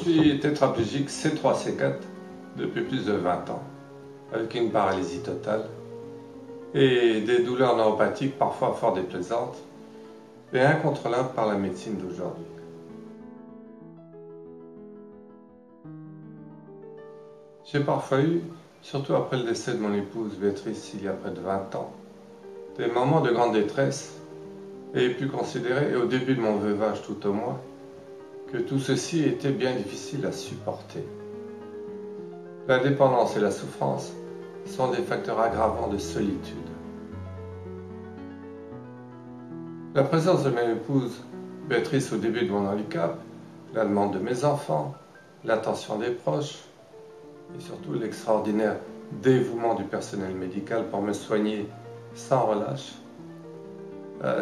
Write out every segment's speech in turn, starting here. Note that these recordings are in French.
suis tétraplégique C3-C4 depuis plus de 20 ans, avec une paralysie totale et des douleurs neuropathiques parfois fort déplaisantes, mais incontrôlables par la médecine d'aujourd'hui. J'ai parfois eu, surtout après le décès de mon épouse Béatrice il y a près de 20 ans, des moments de grande détresse et ai pu considérer, au début de mon veuvage tout au moins, que tout ceci était bien difficile à supporter. La dépendance et la souffrance sont des facteurs aggravants de solitude. La présence de ma épouse Béatrice au début de mon handicap, la demande de mes enfants, l'attention des proches et surtout l'extraordinaire dévouement du personnel médical pour me soigner sans relâche,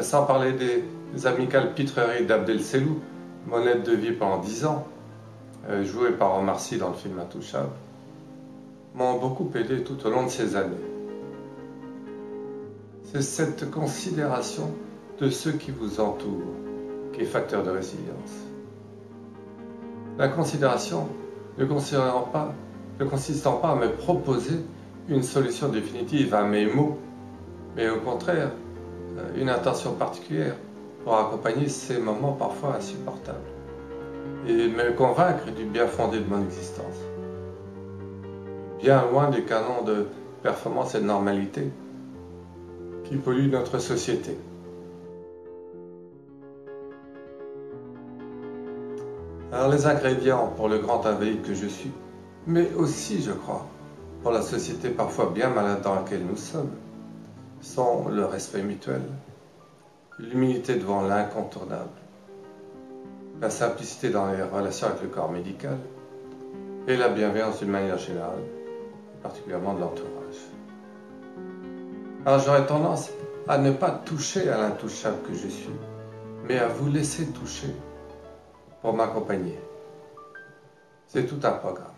sans parler des amicales pitreries d'Abdel Sellou, mon aide de vie pendant 10 ans, joué par Omar Sy dans le film Intouchable, m'ont beaucoup aidé tout au long de ces années. C'est cette considération de ceux qui vous entourent qui est facteur de résilience. La considération ne consistant pas à me proposer une solution définitive à mes maux, mais au contraire, une attention particulière pour accompagner ces moments parfois insupportables et me convaincre du bien fondé de mon existence. Bien loin des canons de performance et de normalité qui polluent notre société. Alors les ingrédients pour le grand invalide que je suis, mais aussi, je crois, pour la société parfois bien malade dans laquelle nous sommes, sont le respect mutuel, l'humilité devant l'incontournable, la simplicité dans les relations avec le corps médical et la bienveillance d'une manière générale, particulièrement de l'entourage. Alors j'aurais tendance à ne pas toucher à l'intouchable que je suis, mais à vous laisser toucher pour m'accompagner. C'est tout un programme.